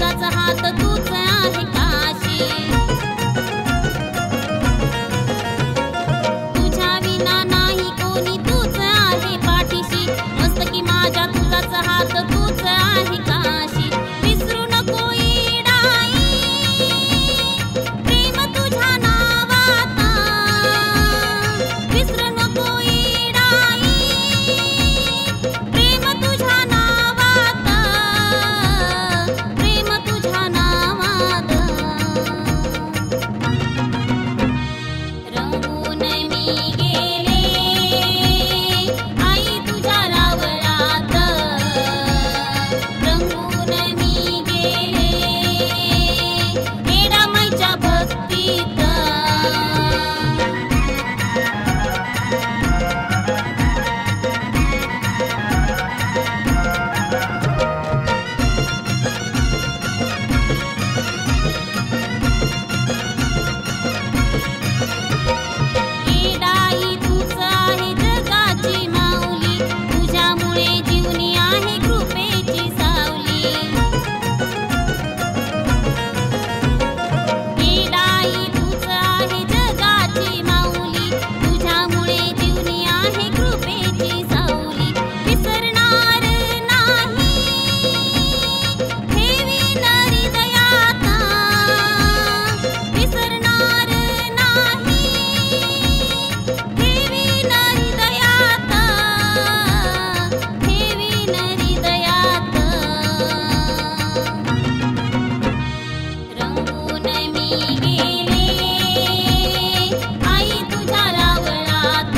तुझाच हात तूच आहे काशी तुझ्या विना नाही कोणी तूच आहे पाठीशी मस्तकी माझ्या तुझाच हात तूच आहे काशी विसरू नको येडाई प्रेम तुझ्या नावात विसरू नको येडाई प्रेम तुझ्या नावात प्रेम तुझ्या नावात रंगून मी गेले आई तुझ्या रावळात रंगून मी गेले येडामाईच्या भक्तीत येडाई तूच आहे जगाची माऊली तुझ्यामुळे जीवनी आहे कृपेची सावली येडाई तूच आहे जगाची माऊली तुझ्यामुळे जीवनी आहे कृपेची सावली विसरणार नाही ठेवीन हृदयात विसरणार नाही ठेवीन हृदयात ठेवीन हृदयात रंगून मी गेले आई तुझ्या रावळात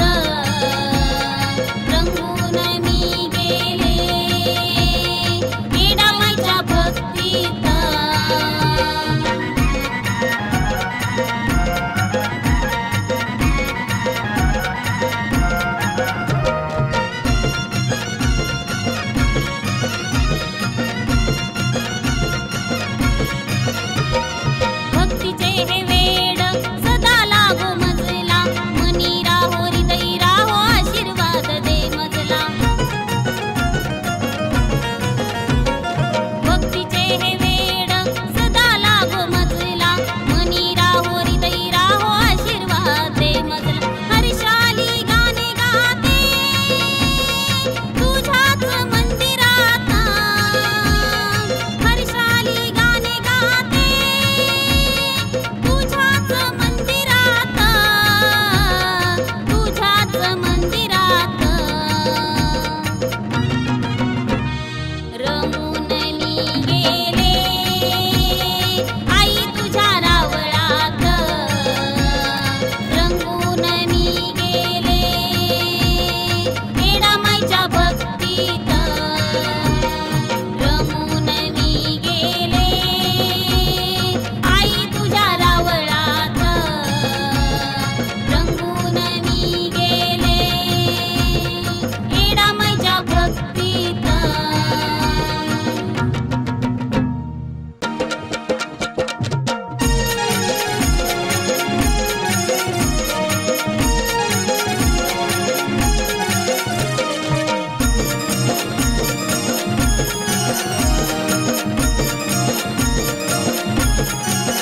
रंगून मी गेले येडामाईच्या भक्तीत भक्तीचे हे वेड सदा लागो मजला मनी राहो हृदयी राहो आशीर्वाद दे मजला भक्तीचे हे वेड सदा लागो मजला मनी राहो हृदयी राहो आशीर्वाद दे मजला हर्षाली गाणे गाते तुझ्याच मंदिरात हर्षाली गाणे गाते तुझ्याच मंदिरात तुझ्याच मंदिरात रमून मी गेले आई तुझ्या रावळात रंगून मी गेले येडामाईच्या भक्तीत रमून मी गेले आई तुझ्या रावळात रंगून मी गेले येडामाईच्या भक्तीत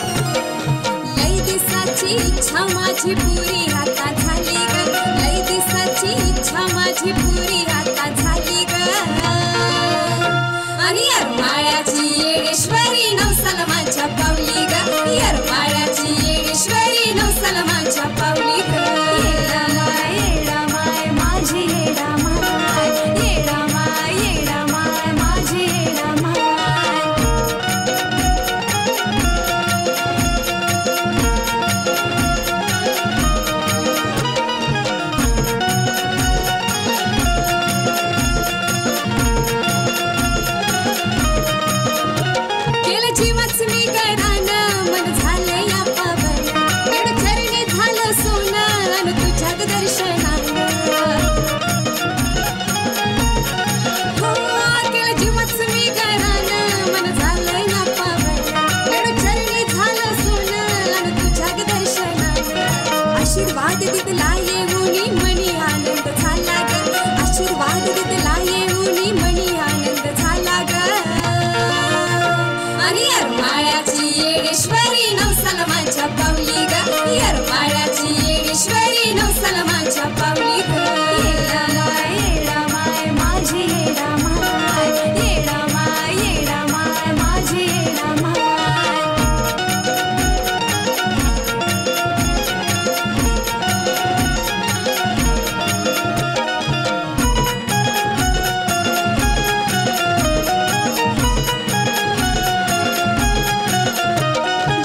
लई दिसाची इच्छा माझी पुरी आता झाली ग लई दिसाची इच्छा माझी पुरी आता झाली ग आणि येरमाळ्याची येडेश्वरी नवसाला माझ्या पावली ग येरमाळ्याची येडेश्वरी नवसाला माझ्या पावली ग येडामाय माझी येडामाय येडामाय माझी येडामाय येरमाळ्याची येडेश्वरी नवसाला माझ्या पावली ग येरमाळ्याची येडेश्वरी नवसाला माझ्या पावली ग येडामाय माझी येडामाय येडामाय माझी येडामाय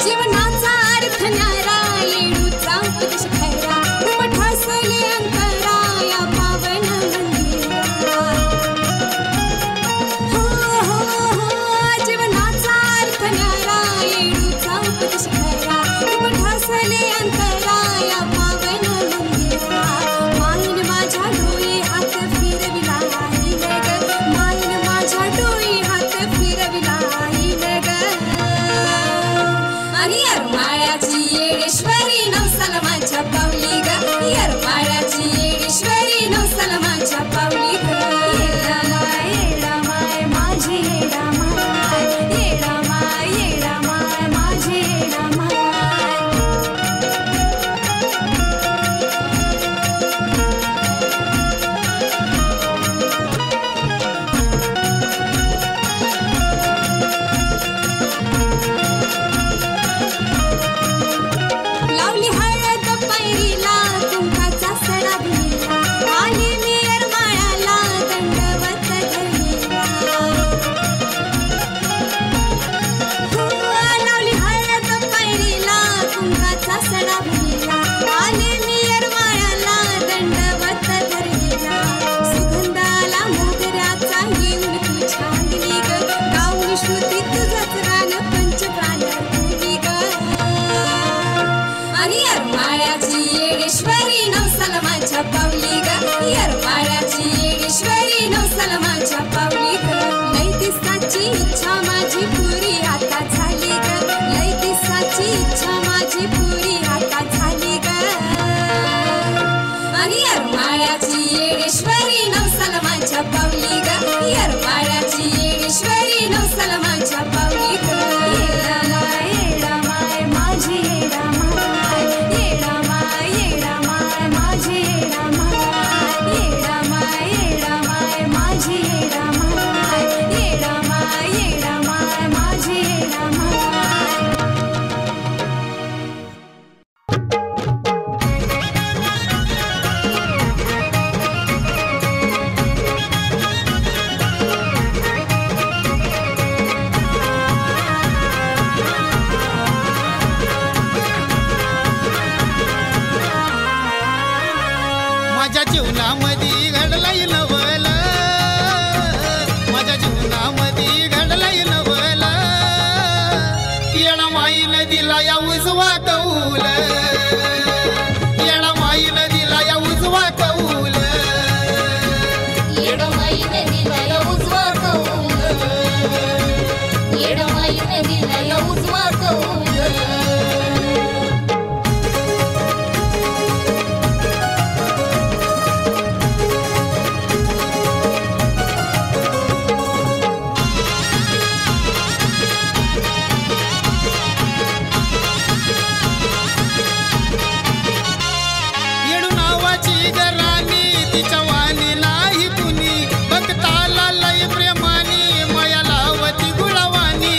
जीवनाचा अर्थ न्यारा येडूचा उपदेश खरा उमठासले अंतरा या पावन मंदिरा हो हो हो जीवनाचा अर्थ न्यारा येडूचा उपदेश खरा उमठासले अंतरा या पावन मंदिरा माईन माझ्या डोई हात फिरविला ग माईन माझ्या डोई हात फिरविला ग आणि येरमाळ्याची येडेश्वरी नवसाला माझ्या पावली ग येरमाळ्याची येडेश्वरी नवसाला माझ्या पावली ग येडामाय माझी येडामाय येडामाय माझी येडामाय लावली हळद पैरीला कुंकाचा सडा भुलीला आली मी येरमाळ्याला दंडवत धरलीला हो लावली हळद पैरीला कुंकाचा सडा भुलीला आली मी येरमाळ्याला दंडवत धरलीला सुगंधाला मोगऱ्याचा घेऊन तू छानली ग गाऊन श्रुती तुझंच गाणं पंचप्राण तुझी ग आणि येरमाळ्याची येडेश्वरी नवसाला माझ्या पावली ग येरमाळ्याची येडेश्वरी नवसाला माझ्या पावली ग लय दिवसाची इच्छा माझी पुरी आता झाली ग लय दिवसाची इच्छा माझी पुरी आता झाली ग आणि येरमाळ्याची येडेश्वरी नवसाला माझ्या पावली ग येरमाळ्याची येडेश्वरी नवसाला माझ्या पावली ग येडामाय माझी येडामाय येडामाय माझी येडामाय येडामाय माझी येडामाय येडामाय माझी येडामाय माझ्या जीवनामध्ये घडलंय नवल माझ्या जीवनामध्ये घडलंय नवल येडामाईनं दिला या उजवा कौल येडामाईनं दिला या उजवा कौल येडामाईने दिला उजवा कौल येडामाईने दिला उजवा कौल येडू नावाची गराणी तिच्या वाणी नाही कुणी भक्ताला लय प्रेमानी माया लावती गुळवानी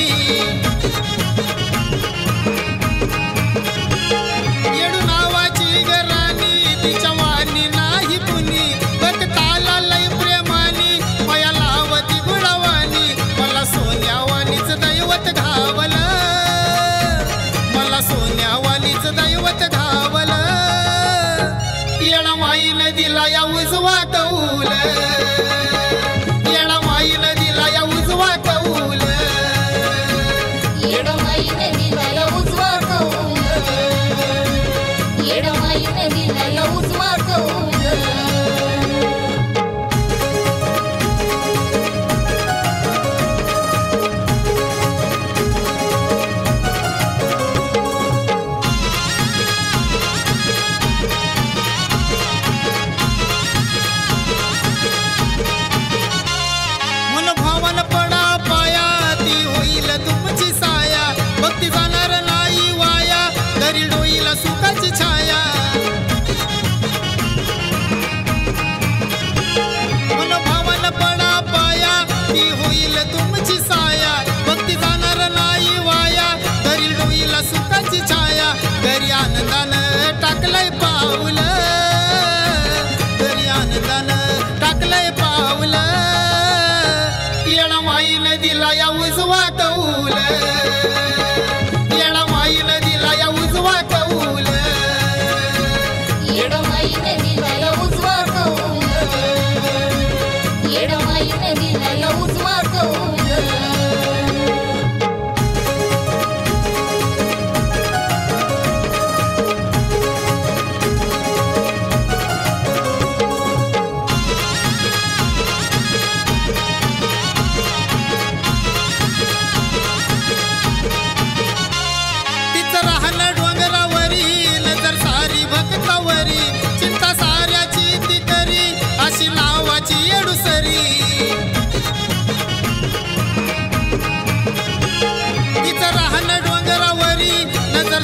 येडू नावाची गराणी तिच्या वाणी नाही कुणी भक्ताला लय प्रेमानी माया लावती गुळवानी मला सोन्यावानीच दैवत घावलं मला सोन्यावानीच दैवत घावलं येडामाईनं दिला या उजवा कौल येडामाईनं दिला या उजवा कौल येडामाईने दिला उजवा कौल येडामाईने दिला उजवा कौल मन भावन पडा पाया ती होईल तुमची साया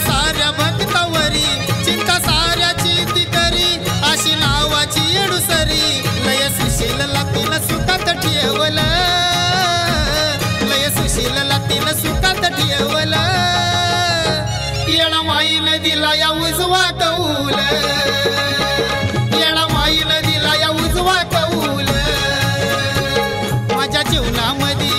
साऱ्या भक्तावरी चिंता साऱ्याची ती करी अशी नावाची येडुसरी लय सुशील लातीन सुखात ठेवलं लय सुशील लातीन सुखात ठेवलं येणा माईन दिला या उजवा कौल येणा माईन दिला या उजवा कौल माझ्या जीवनामध्ये